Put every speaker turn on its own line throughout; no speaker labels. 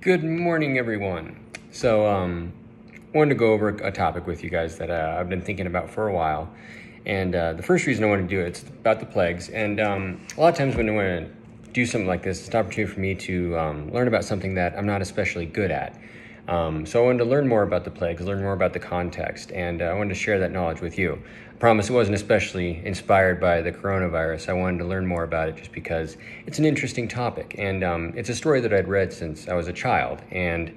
Good morning, everyone. So, wanted to go over a topic with you guys that I've been thinking about for a while. And the first reason I want to do it's about the plagues. And a lot of times when I want to do something like this, it's an opportunity for me to learn about something that I'm not especially good at. So I wanted to learn more about the plagues, learn more about the context, and I wanted to share that knowledge with you. I promise it wasn't especially inspired by the coronavirus. I wanted to learn more about it just because it's an interesting topic, and it's a story that I'd read since I was a child. And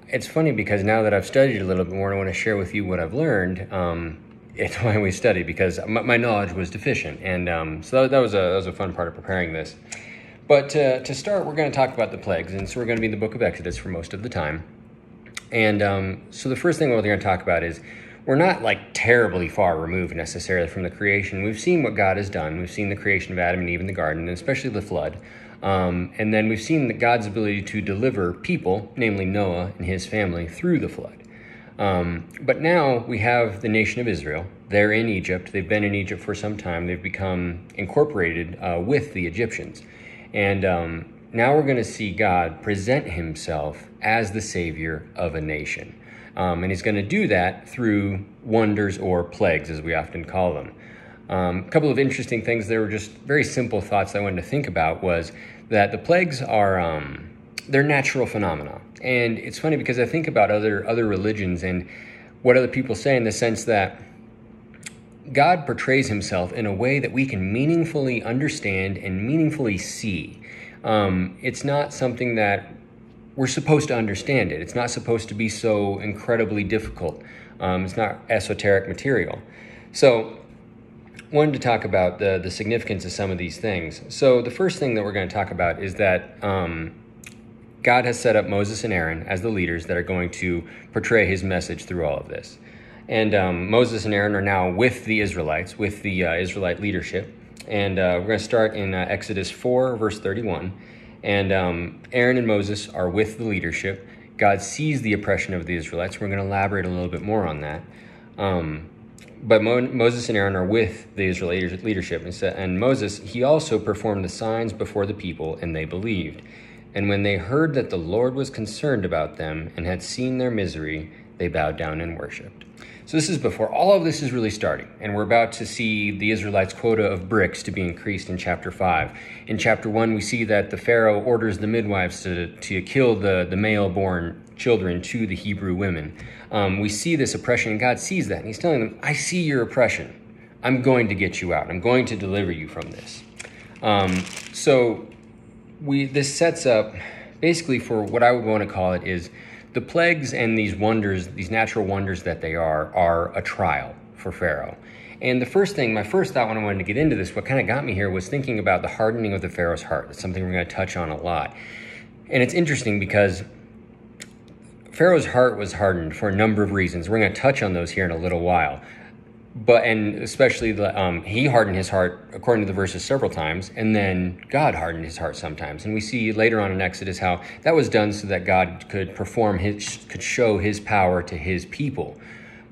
it's funny because now that I've studied a little bit more and I want to share with you what I've learned, it's why we study, because my knowledge was deficient. And so that was a fun part of preparing this. But to start, we're going to talk about the plagues, and so we're going to be in the book of Exodus for most of the time. And so the first thing we're going to talk about is we're not like terribly far removed necessarily from the creation. We've seen what God has done. We've seen the creation of Adam and Eve in the garden, and especially the flood. And then we've seen God's ability to deliver people, namely Noah and his family, through the flood. But now we have the nation of Israel. They're in Egypt. They've been in Egypt for some time. They've become incorporated with the Egyptians. And now we're going to see God present himself as the savior of a nation. And he's going to do that through wonders or plagues, as we often call them. A couple of interesting things. They were just very simple thoughts I wanted to think about was that the plagues are they're natural phenomena. And it's funny because I think about other religions and what other people say in the sense that God portrays himself in a way that we can meaningfully understand and meaningfully see. It's not something that we're supposed to understand it. It's not supposed to be so incredibly difficult. It's not esoteric material. So I wanted to talk about the significance of some of these things. So the first thing that we're going to talk about is that God has set up Moses and Aaron as the leaders that are going to portray his message through all of this. And Moses and Aaron are now with the Israelites, with the Israelite leadership. And we're going to start in Exodus 4, verse 31. And Aaron and Moses are with the leadership. God sees the oppression of the Israelites. We're going to elaborate a little bit more on that. But Moses and Aaron are with the Israelite leadership. And Moses, he also performed the signs before the people, and they believed. And when they heard that the Lord was concerned about them and had seen their misery, they bowed down and worshipped. So this is before all of this is really starting, and we're about to see the Israelites' quota of bricks to be increased in chapter 5. In chapter 1, we see that the Pharaoh orders the midwives to kill the male-born children to the Hebrew women. We see this oppression, and God sees that, and he's telling them, I see your oppression. I'm going to get you out. I'm going to deliver you from this. This sets up basically for what I would want to call it is the plagues and these wonders, these natural wonders that they are a trial for Pharaoh. And my first thought when I wanted to get into this, what kind of got me here was thinking about the hardening of the Pharaoh's heart. That's something we're going to touch on a lot. And it's interesting because Pharaoh's heart was hardened for a number of reasons. We're going to touch on those here in a little while. And especially he hardened his heart, according to the verses, several times, and then God hardened his heart sometimes. And we see later on in Exodus how that was done so that God could could show his power to his people.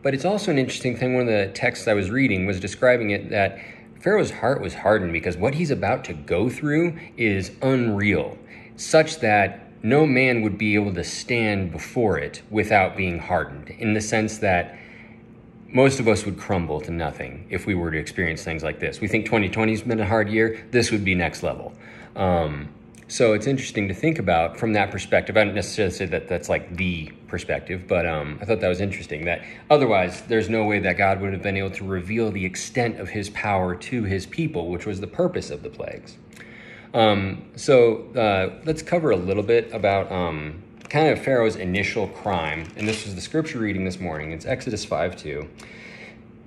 But it's also an interesting thing. One of the texts I was reading was describing it that Pharaoh's heart was hardened because what he's about to go through is unreal, such that no man would be able to stand before it without being hardened, in the sense that most of us would crumble to nothing if we were to experience things like this. We think 2020 has been a hard year. This would be next level. So it's interesting to think about from that perspective. I don't necessarily say that that's like the perspective, but I thought that was interesting, that otherwise there's no way that God would have been able to reveal the extent of his power to his people, which was the purpose of the plagues. Let's cover a little bit about kind of Pharaoh's initial crime. And this was the scripture reading this morning. It's Exodus 5:2.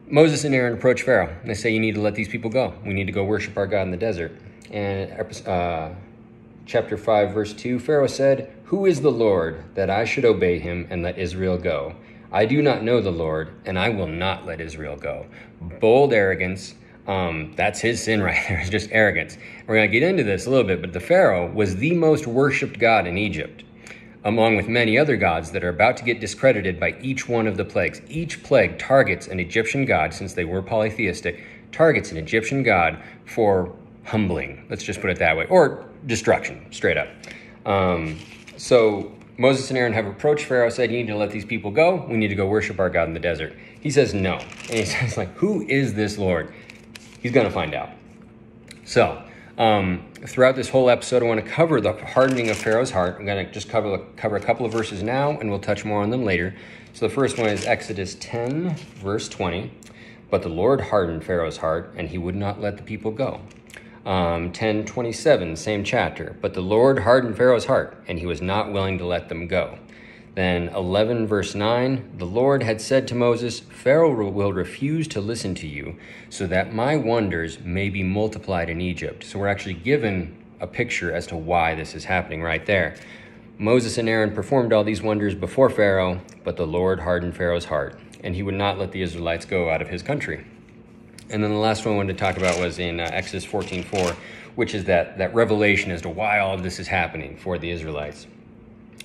Moses and Aaron approach Pharaoh, and they say, you need to let these people go. We need to go worship our God in the desert. And chapter 5, verse 2, Pharaoh said, who is the Lord that I should obey him and let Israel go? I do not know the Lord, and I will not let Israel go. Bold arrogance. That's his sin right there. It's just arrogance. We're going to get into this a little bit, but the Pharaoh was the most worshipped god in Egypt, along with many other gods that are about to get discredited by each one of the plagues. Each plague targets an Egyptian god, since they were polytheistic, targets an Egyptian god for humbling, let's just put it that way, or destruction, straight up. So Moses and Aaron have approached Pharaoh, said, you need to let these people go. We need to go worship our God in the desert. He says no. And he says, like, who is this Lord? He's going to find out. So throughout this whole episode, I want to cover the hardening of Pharaoh's heart. I'm going to just cover a couple of verses now, and we'll touch more on them later. So the first one is Exodus 10, verse 20. But the Lord hardened Pharaoh's heart, and he would not let the people go. 10:27, same chapter. But the Lord hardened Pharaoh's heart, and he was not willing to let them go. Then 11, verse 9, the Lord had said to Moses, Pharaoh will refuse to listen to you, so that my wonders may be multiplied in Egypt. So we're actually given a picture as to why this is happening right there. Moses and Aaron performed all these wonders before Pharaoh, but the Lord hardened Pharaoh's heart, and he would not let the Israelites go out of his country. And then the last one I wanted to talk about was in Exodus 14:4, which is that revelation as to why all of this is happening for the Israelites.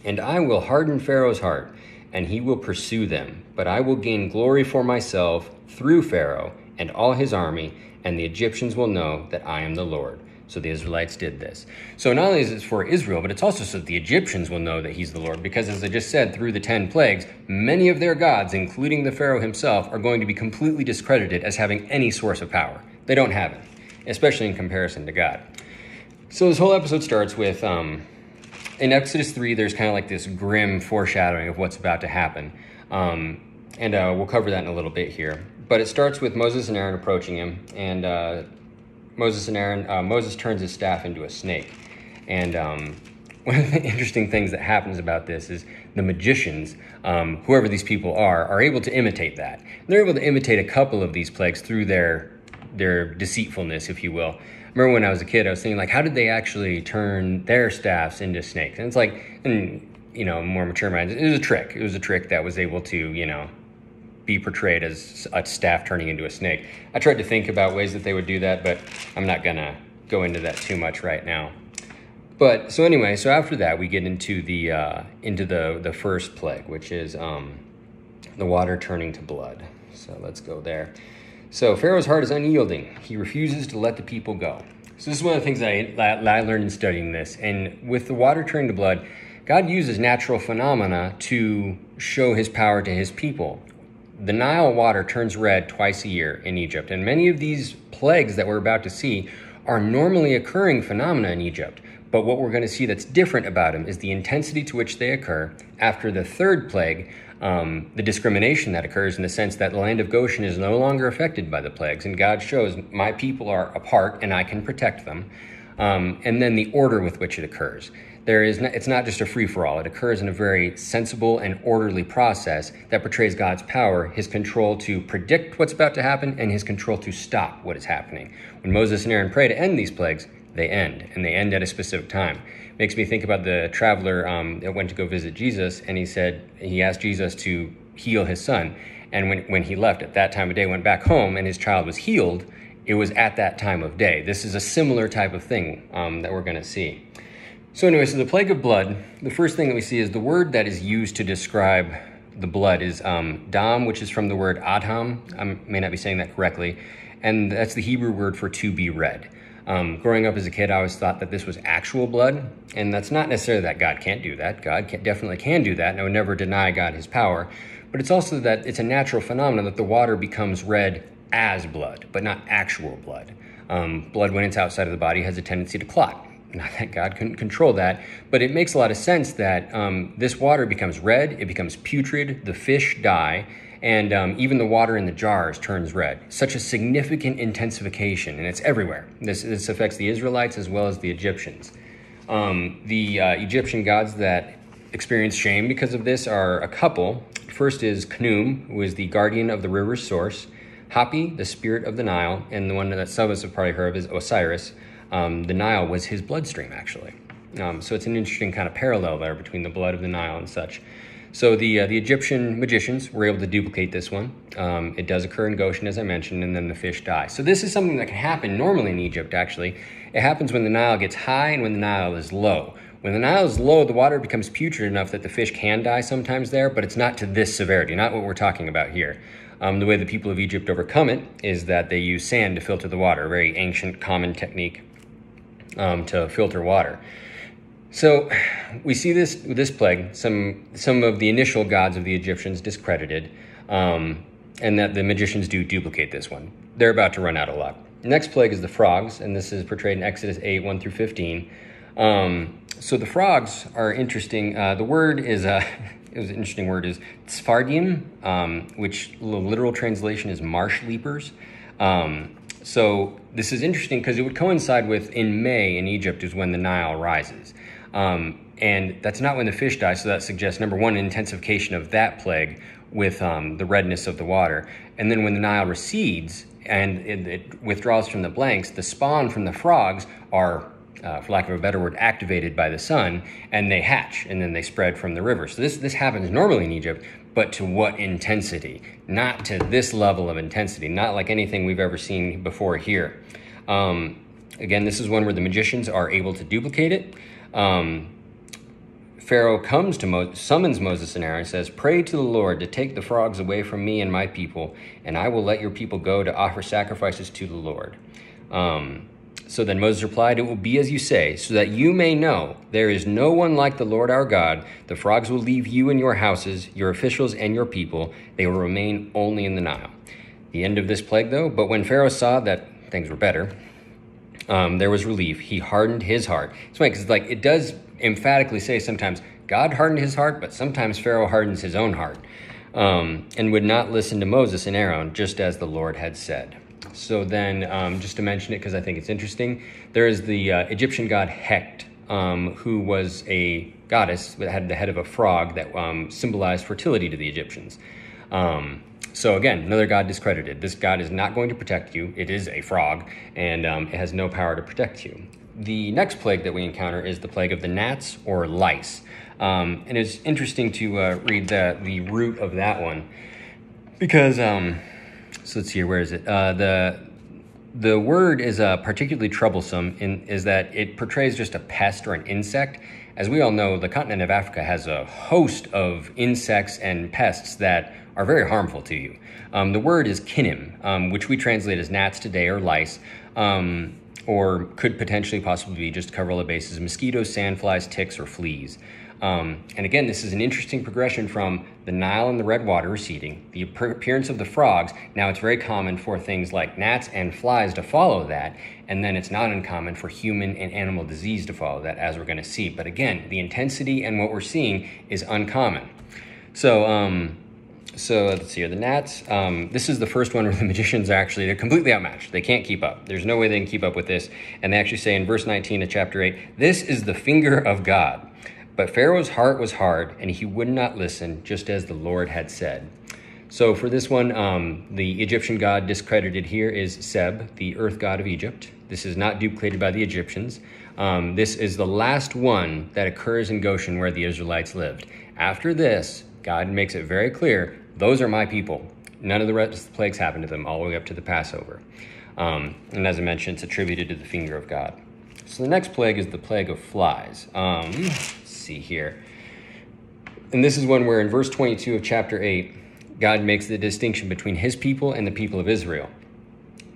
And I will harden Pharaoh's heart, and he will pursue them, but I will gain glory for myself through Pharaoh and all his army, and the Egyptians will know that I am the Lord. So the Israelites did this. So not only is it for Israel, but it's also so that the Egyptians will know that he's the Lord, because as I just said, through the 10 plagues, many of their gods, including the Pharaoh himself, are going to be completely discredited as having any source of power. They don't have it, especially in comparison to God. So this whole episode starts with, in Exodus 3, there's kind of like this grim foreshadowing of what's about to happen. And we'll cover that in a little bit here. But it starts with Moses and Aaron approaching him, and Moses turns his staff into a snake. And one of the interesting things that happens about this is the magicians, whoever these people are able to imitate that. They're able to imitate a couple of these plagues through their deceitfulness, if you will. I remember when I was a kid, I was thinking, like, how did they actually turn their staffs into snakes? And it's like, in, more mature minds, it was a trick. It was a trick that was able to, be portrayed as a staff turning into a snake. I tried to think about ways that they would do that, but I'm not going to go into that too much right now. But so anyway, so after that, we get into the first plague, which is the water turning to blood. So let's go there. So Pharaoh's heart is unyielding. He refuses to let the people go. So this is one of the things that I learned in studying this. And with the water turning to blood, God uses natural phenomena to show his power to his people. The Nile water turns red twice a year in Egypt. And many of these plagues that we're about to see are normally occurring phenomena in Egypt. But what we're going to see that's different about them is the intensity to which they occur. After the third plague, the discrimination that occurs in the sense that the land of Goshen is no longer affected by the plagues, and God shows my people are apart and I can protect them. And then the order with which it occurs. It's not just a free-for-all. It occurs in a very sensible and orderly process that portrays God's power, his control to predict what's about to happen, and his control to stop what is happening. When Moses and Aaron pray to end these plagues, they end, and they end at a specific time. Makes me think about the traveler that went to go visit Jesus, and he asked Jesus to heal his son. And when he left at that time of day, went back home, and his child was healed, it was at that time of day. This is a similar type of thing that we're going to see. So anyway, so the plague of blood, the first thing that we see is the word that is used to describe the blood is dam, which is from the word adham. I may not be saying that correctly. And that's the Hebrew word for to be red. Growing up as a kid, I always thought that this was actual blood. And that's not necessarily that God can't do that. God definitely can do that. And I would never deny God his power. But it's also that it's a natural phenomenon that the water becomes red as blood, but not actual blood. Blood, when it's outside of the body, has a tendency to clot. Not that God couldn't control that, but it makes a lot of sense that this water becomes red, it becomes putrid, the fish die, and even the water in the jars turns red. Such a significant intensification, and it's everywhere. This affects the Israelites as well as the Egyptians. The Egyptian gods that experience shame because of this are a couple. First is Khnum, who is the guardian of the river's source, Hapi, the spirit of the Nile, and the one that some of us have probably heard of is Osiris. The Nile was his bloodstream, actually. So it's an interesting kind of parallel there between the blood of the Nile and such. So the Egyptian magicians were able to duplicate this one. It does occur in Goshen, as I mentioned, and then the fish die. So this is something that can happen normally in Egypt, actually. It happens when the Nile gets high and when the Nile is low. When the Nile is low, the water becomes putrid enough that the fish can die sometimes there, but it's not to this severity, not what we're talking about here. The way the people of Egypt overcome it is that they use sand to filter the water, a very ancient, common technique to filter water. So we see this plague, some of the initial gods of the Egyptians discredited, and that the magicians do duplicate this one. They're about to run out of luck. The next plague is the frogs, and this is portrayed in Exodus 8, 1 through 15. So the frogs are interesting. The word is, it was an interesting word, is Tsfardim, which the literal translation is marsh leapers. So this is interesting because it would coincide with, in May in Egypt is when the Nile rises. And that's not when the fish die, so that suggests, number one, an intensification of that plague with the redness of the water. And then when the Nile recedes and it withdraws from the blanks, the spawn from the frogs are, for lack of a better word, activated by the sun, and they hatch, and then they spread from the river. So this happens normally in Egypt, but to what intensity? Not to this level of intensity, not like anything we've ever seen before here. Again, this is one where the magicians are able to duplicate it. Pharaoh comes to summons Moses and Aaron and says, "Pray to the Lord to take the frogs away from me and my people, and I will let your people go to offer sacrifices to the Lord." So then Moses replied, "It will be as you say, so that you may know there is no one like the Lord our God. The frogs will leave you and your houses, your officials and your people. They will remain only in the Nile." The end of this plague, though, but when Pharaoh saw that things were better, there was relief. He hardened his heart. It's funny because it does emphatically say sometimes God hardened his heart, but sometimes Pharaoh hardens his own heart, and would not listen to Moses and Aaron, just as the Lord had said. So then, just to mention it because I think it's interesting, there is the Egyptian god Hecht, who was a goddess that had the head of a frog that symbolized fertility to the Egyptians. So again, another god discredited. This god is not going to protect you. It is a frog, and it has no power to protect you. The next plague that we encounter is the plague of the gnats or lice. And it's interesting to read the root of that one because, so let's see here, where is it? The word is particularly troublesome is that it portrays just a pest or an insect. As we all know, the continent of Africa has a host of insects and pests that are very harmful to you. The word is kinim, which we translate as gnats today or lice, or could potentially possibly be, just to cover all the bases, mosquitoes, sandflies, ticks, or fleas. And again, this is an interesting progression from the Nile and the red water receding, the appearance of the frogs. Now it's very common for things like gnats and flies to follow that, and then it's not uncommon for human and animal disease to follow that, as we're going to see. But again, the intensity and what we're seeing is uncommon. So let's see here, the gnats. This is the first one where the magicians they're completely outmatched. They can't keep up. There's no way they can keep up with this. And they actually say in verse 19 of chapter 8, "This is the finger of God." But Pharaoh's heart was hard, and he would not listen, just as the Lord had said. So for this one, the Egyptian god discredited here is Seb, the earth god of Egypt. This is not duplicated by the Egyptians. This is the last one that occurs in Goshen where the Israelites lived. After this, God makes it very clear, those are my people. None of the rest of the plagues happened to them all the way up to the Passover. And as I mentioned, it's attributed to the finger of God. So the next plague is the plague of flies. Let's see here. And this is one where in verse 22 of chapter 8, God makes the distinction between his people and the people of Israel.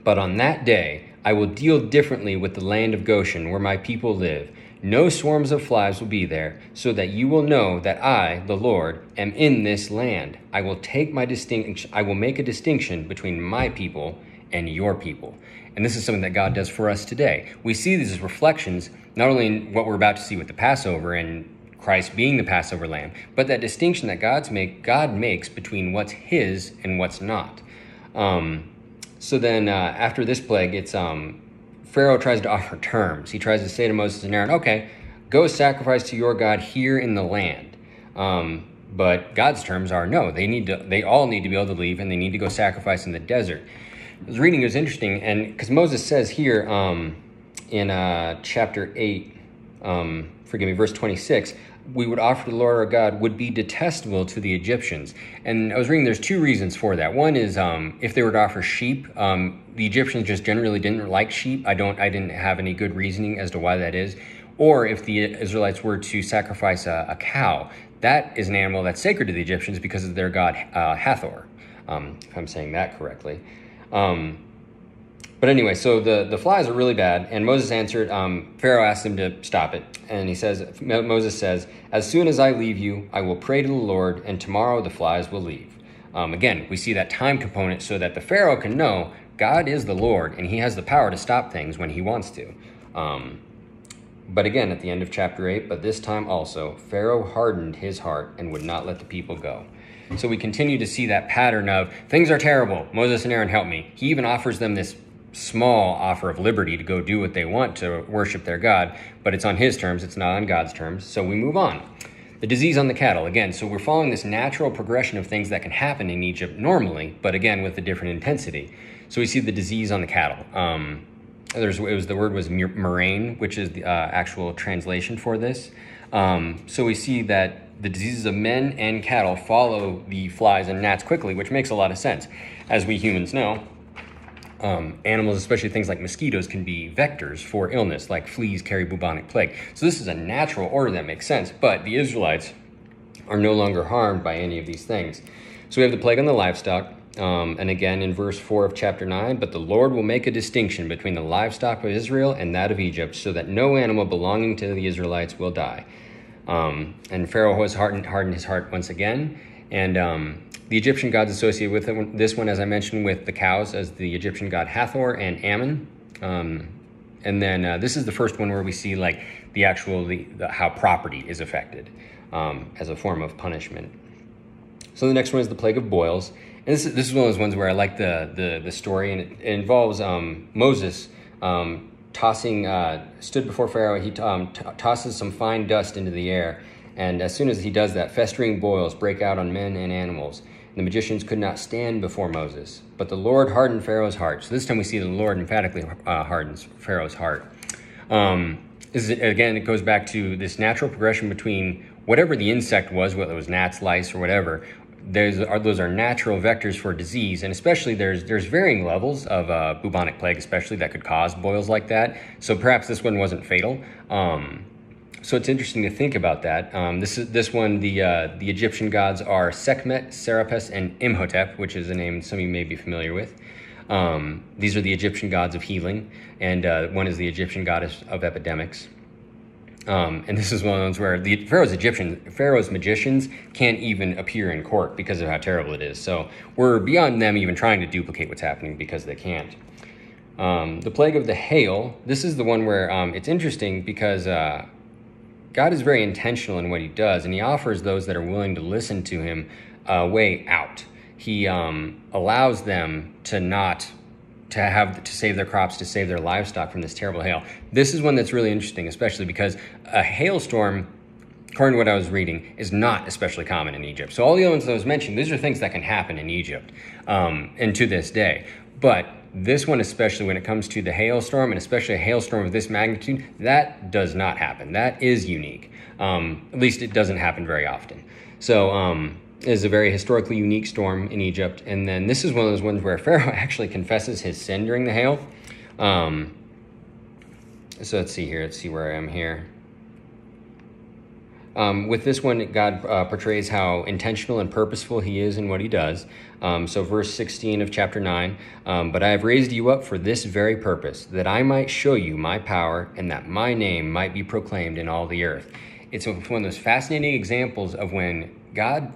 "But on that day, I will deal differently with the land of Goshen, where my people live. No swarms of flies will be there, so that you will know that I, the Lord, am in this land. I will make a distinction between my people and your people." And this is something that God does for us today. We see these as reflections, not only in what we're about to see with the Passover and Christ being the Passover lamb, but that distinction that God makes between what's his and what's not. So then after this plague, it's Pharaoh tries to offer terms. He tries to say to Moses and Aaron, "Okay, go sacrifice to your God here in the land." But God's terms are no. They all need to be able to leave, and they need to go sacrifice in the desert. I was reading, it was interesting, and because Moses says here in chapter 8, verse 26, "We would offer to the Lord our God would be detestable to the Egyptians." And I was reading, there's two reasons for that. One is if they were to offer sheep, the Egyptians just generally didn't like sheep. I didn't have any good reasoning as to why that is. Or if the Israelites were to sacrifice a cow, that is an animal that's sacred to the Egyptians because of their god Hathor, if I'm saying that correctly. But But anyway, so the flies are really bad, and Moses answered, Pharaoh asked him to stop it. And Moses says, as soon as I leave you, I will pray to the Lord, and tomorrow the flies will leave. Again, we see that time component so that the Pharaoh can know God is the Lord, and he has the power to stop things when he wants to. But again, at the end of chapter 8, but this time also, Pharaoh hardened his heart and would not let the people go. So we continue to see that pattern of, things are terrible, Moses and Aaron, help me. He even offers them this small offer of liberty to go do what they want to worship their God, but it's on his terms, it's not on God's terms. So we move on. The disease on the cattle, again, so we're following this natural progression of things that can happen in Egypt normally, but again, with a different intensity. So we see the disease on the cattle. The word was murrain, which is the actual translation for this. So we see that the diseases of men and cattle follow the flies and gnats quickly, which makes a lot of sense. As we humans know, animals, especially things like mosquitoes, can be vectors for illness, like fleas carry bubonic plague. So this is a natural order that makes sense, but the Israelites are no longer harmed by any of these things. So we have the plague on the livestock, and again in verse 4 of chapter 9, but the Lord will make a distinction between the livestock of Israel and that of Egypt, so that no animal belonging to the Israelites will die. And Pharaoh has hardened his heart once again, and the Egyptian gods associated with this one, as I mentioned, with the cows, as the Egyptian god Hathor and Ammon. And then this is the first one where we see like how property is affected as a form of punishment. So the next one is the plague of boils. And this is one of those ones where I like the story, and it involves Moses stood before Pharaoh. He tosses some fine dust into the air, and as soon as he does that, festering boils break out on men and animals. The magicians could not stand before Moses, but the Lord hardened Pharaoh's heart. So this time we see the Lord emphatically hardens Pharaoh's heart. Again, it goes back to this natural progression between whatever the insect was, whether it was gnats, lice, or whatever. Those are natural vectors for disease, and especially there's varying levels of bubonic plague, especially that could cause boils like that. So perhaps this one wasn't fatal. So it's interesting to think about that. This one, the Egyptian gods are Sekhmet, Serapis, and Imhotep, which is a name some of you may be familiar with. These are the Egyptian gods of healing, and one is the Egyptian goddess of epidemics. And this is one of those where Pharaoh's magicians can't even appear in court because of how terrible it is. So we're beyond them even trying to duplicate what's happening because they can't. The plague of the hail, this is the one where it's interesting because God is very intentional in what he does, and he offers those that are willing to listen to him a way out. He allows them to save their crops, to save their livestock from this terrible hail. This is one that's really interesting, especially because a hailstorm, according to what I was reading, is not especially common in Egypt. So all the other ones that I was mentioning, these are things that can happen in Egypt and to this day. But this one, especially when it comes to the hailstorm, and especially a hailstorm of this magnitude, that does not happen. That is unique. At least it doesn't happen very often. So it is a very historically unique storm in Egypt. And then this is one of those ones where Pharaoh actually confesses his sin during the hail. So let's see here. Let's see where I am here. With this one, God portrays how intentional and purposeful he is in what he does. So verse 16 of chapter 9, but I have raised you up for this very purpose, that I might show you my power and that my name might be proclaimed in all the earth. It's one of those fascinating examples of when God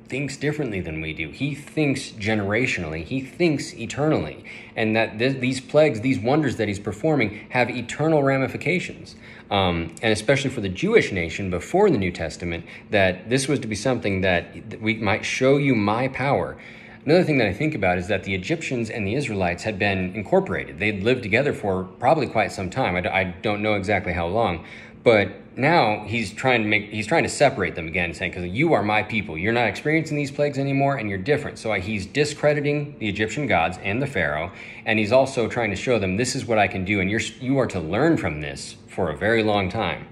thinks differently than we do. He thinks generationally. He thinks eternally. And that these plagues, these wonders that he's performing have eternal ramifications. And especially for the Jewish nation before the New Testament, that this was to be something that we might show you my power. Another thing that I think about is that the Egyptians and the Israelites had been incorporated. They'd lived together for probably quite some time. I don't know exactly how long. But now he's trying to separate them again, saying, because you are my people. You're not experiencing these plagues anymore, and you're different. So he's discrediting the Egyptian gods and the Pharaoh, and he's also trying to show them, this is what I can do, and you are to learn from this for a very long time.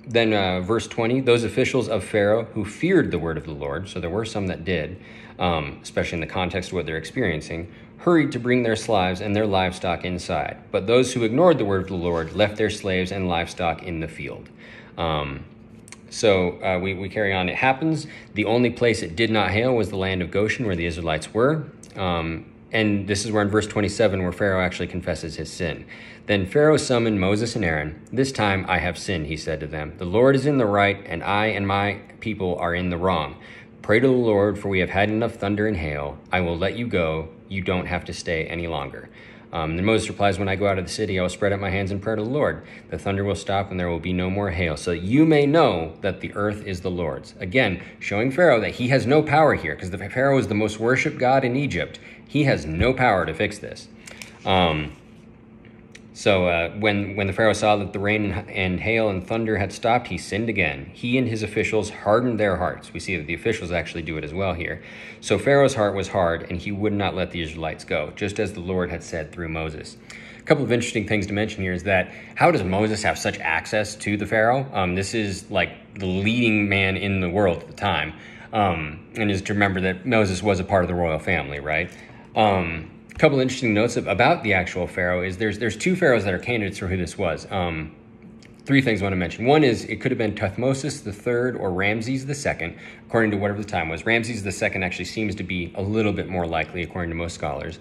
Then verse 20, those officials of Pharaoh who feared the word of the Lord, so there were some that did, especially in the context of what they're experiencing, hurried to bring their slaves and their livestock inside. But those who ignored the word of the Lord left their slaves and livestock in the field. So we carry on. It happens. The only place it did not hail was the land of Goshen, where the Israelites were. And And this is where in verse 27 where Pharaoh actually confesses his sin. Then Pharaoh summoned Moses and Aaron. This time I have sinned, he said to them. The Lord is in the right, and I and my people are in the wrong. Pray to the Lord, for we have had enough thunder and hail. I will let you go. You don't have to stay any longer. Then Moses replies, when I go out of the city, I will spread out my hands in prayer to the Lord. The thunder will stop and there will be no more hail, so that you may know that the earth is the Lord's. Again, showing Pharaoh that he has no power here, because the Pharaoh is the most worshipped god in Egypt. He has no power to fix this. So when the Pharaoh saw that the rain and hail and thunder had stopped, he sinned again. He and his officials hardened their hearts. We see that the officials actually do it as well here. So Pharaoh's heart was hard, and he would not let the Israelites go, just as the Lord had said through Moses. A couple of interesting things to mention here is that how does Moses have such access to the Pharaoh? This is like the leading man in the world at the time. And is to remember that Moses was a part of the royal family, right? A couple interesting notes about the actual Pharaoh is there's two pharaohs that are candidates for who this was. Three things I want to mention. One is it could have been Thutmose III or Ramses II, according to whatever the time was. Ramses II actually seems to be a little bit more likely, according to most scholars.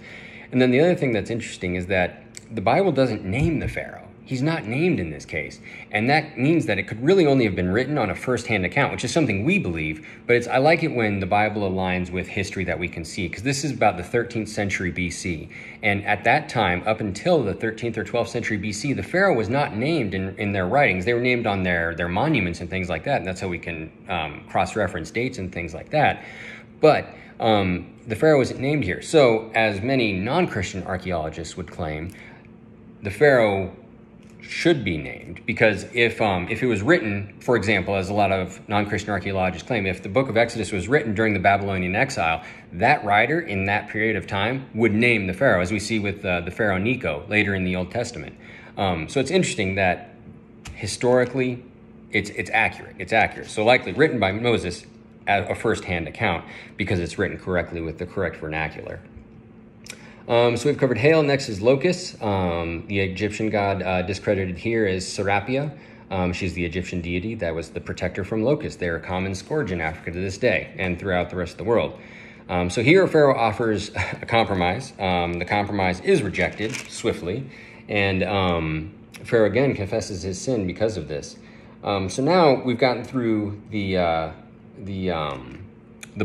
And then the other thing that's interesting is that the Bible doesn't name the Pharaoh. He's not named in this case. And that means that it could really only have been written on a first-hand account, which is something we believe, but I like it when the Bible aligns with history that we can see, because this is about the 13th century BC. And at that time, up until the 13th or 12th century BC, the Pharaoh was not named in their writings. They were named on their monuments and things like that, and that's how we can cross-reference dates and things like that. But the Pharaoh isn't named here. So, as many non-Christian archaeologists would claim, the Pharaoh should be named, because if it was written, for example, as a lot of non-Christian archaeologists claim, if the book of Exodus was written during the Babylonian exile, that writer in that period of time would name the Pharaoh, as we see with the Pharaoh Necho later in the Old Testament. So it's interesting that historically it's accurate. It's accurate. So likely written by Moses as a first-hand account, because it's written correctly with the correct vernacular. So we've covered hail. Next is locusts. The Egyptian god discredited here is Serapia. She's the Egyptian deity that was the protector from locusts. They're a common scourge in Africa to this day and throughout the rest of the world. So here Pharaoh offers a compromise. The compromise is rejected swiftly, and Pharaoh again confesses his sin because of this. So now we've gotten through the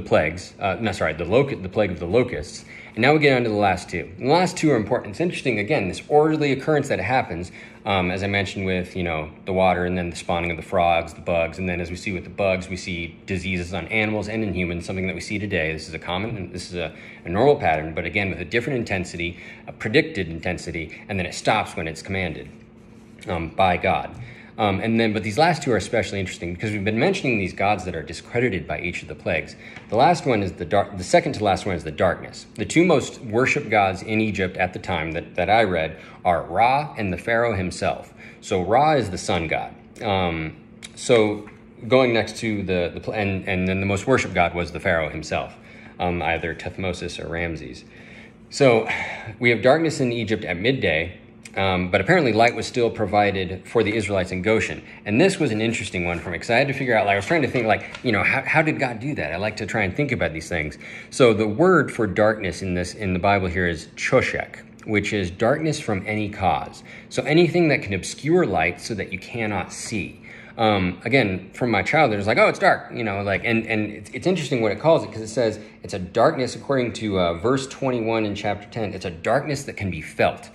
plagues. The plague of the locusts. And now we get on to the last two. And the last two are important. It's interesting, again, this orderly occurrence that happens, as I mentioned with, the water and then the spawning of the frogs, the bugs. And then as we see with the bugs, we see diseases on animals and in humans, something that we see today. This is a normal pattern, but again, with a different intensity, a predicted intensity, and then it stops when it's commanded by God. But these last two are especially interesting because we've been mentioning these gods that are discredited by each of the plagues. The last one is the second to last one is the darkness. The two most worshipped gods in Egypt at the time that I read are Ra and the Pharaoh himself. So Ra is the sun god. So going next to and then the most worshipped god was the Pharaoh himself, either Thutmose or Ramses. So we have darkness in Egypt at midday. But apparently light was still provided for the Israelites in Goshen. And this was an interesting one for me, because I had to figure out, I was trying to think, how did God do that? I like to try and think about these things. So the word for darkness in the Bible here is choshek, which is darkness from any cause. So anything that can obscure light so that you cannot see. Again, from my childhood, it's like, oh, it's dark, and it's interesting what it calls it, because it says it's a darkness, according to verse 21 in chapter 10, it's a darkness that can be felt.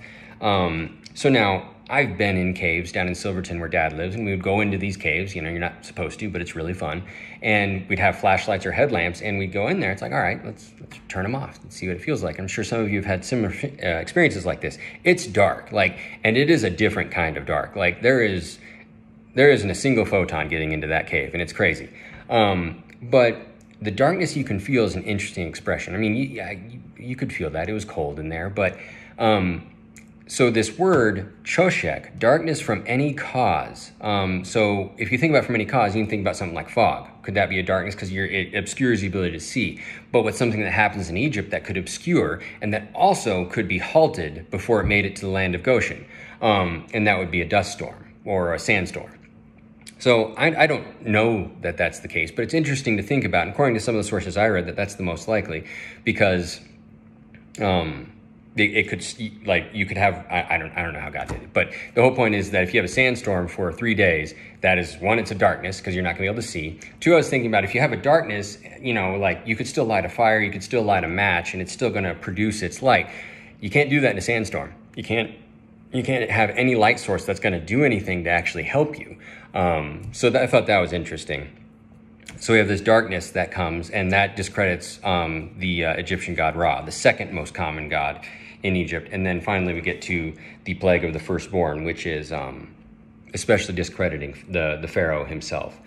So now I've been in caves down in Silverton where Dad lives, and we would go into these caves. You're not supposed to, but it's really fun. And we'd have flashlights or headlamps, and we'd go in there. It's like, all right, let's turn them off and see what it feels like. I'm sure some of you have had similar experiences like this. It's dark, and it is a different kind of dark. There isn't a single photon getting into that cave, and it's crazy. But the darkness you can feel is an interesting expression. I mean, you could feel that. It was cold in there, but so this word, choshek, darkness from any cause. So if you think about from any cause, you can think about something like fog. Could that be a darkness because it obscures the ability to see? But with something that happens in Egypt that could obscure and that also could be halted before it made it to the land of Goshen. And that would be a dust storm or a sandstorm. So I don't know that that's the case, but it's interesting to think about. And according to some of the sources I read, that's the most likely, because it could, like, you could have, I don't know how God did it, but the whole point is that if you have a sandstorm for 3 days, that is, one, it's a darkness because you're not gonna be able to see. Two, I was thinking about if you have a darkness, like, you could still light a fire, you could still light a match, and it's still gonna produce its light. You can't do that in a sandstorm. You can't have any light source that's gonna do anything to actually help you. So I thought that was interesting. So we have this darkness that comes, and that discredits the Egyptian god Ra, the second most common god in Egypt. And then finally we get to the plague of the firstborn, which is especially discrediting the Pharaoh himself.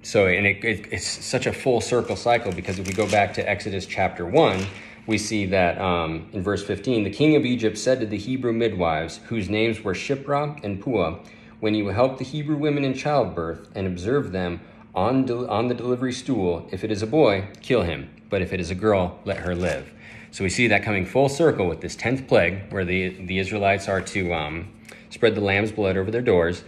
It's such a full circle cycle, because if we go back to Exodus chapter 1, we see that in verse 15, the king of Egypt said to the Hebrew midwives, whose names were Shiphrah and Puah, when you help the Hebrew women in childbirth and observe them on the delivery stool, if it is a boy, kill him, but if it is a girl, let her live. So we see that coming full circle with this 10th plague, where the Israelites are to spread the lamb's blood over their doors.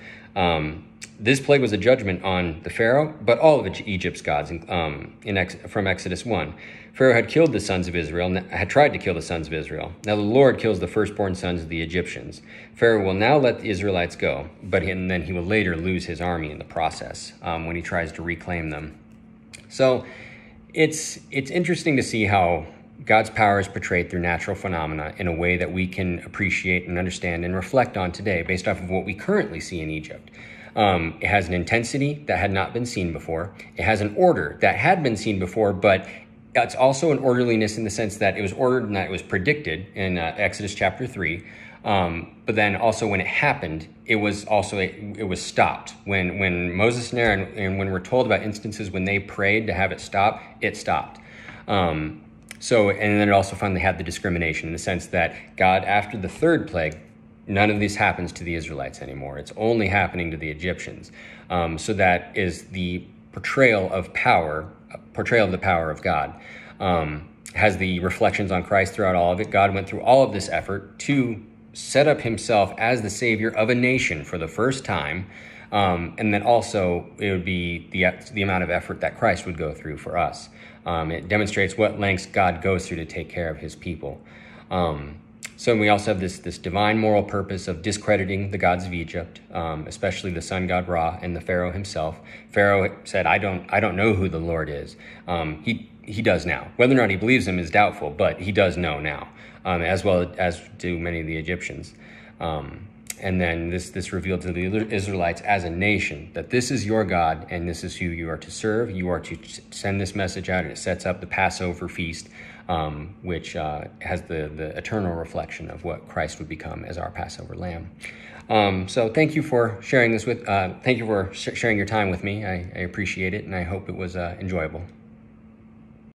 This plague was a judgment on the Pharaoh, but all of Egypt's gods from Exodus 1. Pharaoh had killed the sons of Israel, had tried to kill the sons of Israel. Now the Lord kills the firstborn sons of the Egyptians. Pharaoh will now let the Israelites go, and then he will later lose his army in the process when he tries to reclaim them. So it's interesting to see how God's power is portrayed through natural phenomena in a way that we can appreciate and understand and reflect on today based off of what we currently see in Egypt. It has an intensity that had not been seen before. It has an order that had been seen before, but it's also an orderliness in the sense that it was ordered and that it was predicted in Exodus chapter 3. But then also when it happened, it was stopped. When Moses and Aaron, and when we're told about instances when they prayed to have it stop, it stopped. And then it also finally had the discrimination in the sense that God, after the third plague, none of this happens to the Israelites anymore. It's only happening to the Egyptians. So that is the portrayal of the power of God. Has the reflections on Christ throughout all of it. God went through all of this effort to set up himself as the savior of a nation for the first time. And then also it would be the amount of effort that Christ would go through for us. It demonstrates what lengths God goes through to take care of his people. So we also have this divine moral purpose of discrediting the gods of Egypt, especially the sun god Ra and the Pharaoh himself. Pharaoh said, I don't know who the Lord is. He does now. Whether or not he believes him is doubtful, but he does know now, as well as do many of the Egyptians. And then this revealed to the Israelites as a nation that this is your God and this is who you are to serve. You are to send this message out, and it sets up the Passover feast, which has the eternal reflection of what Christ would become as our Passover lamb. So thank you for sharing this sharing your time with me. I appreciate it, and I hope it was enjoyable.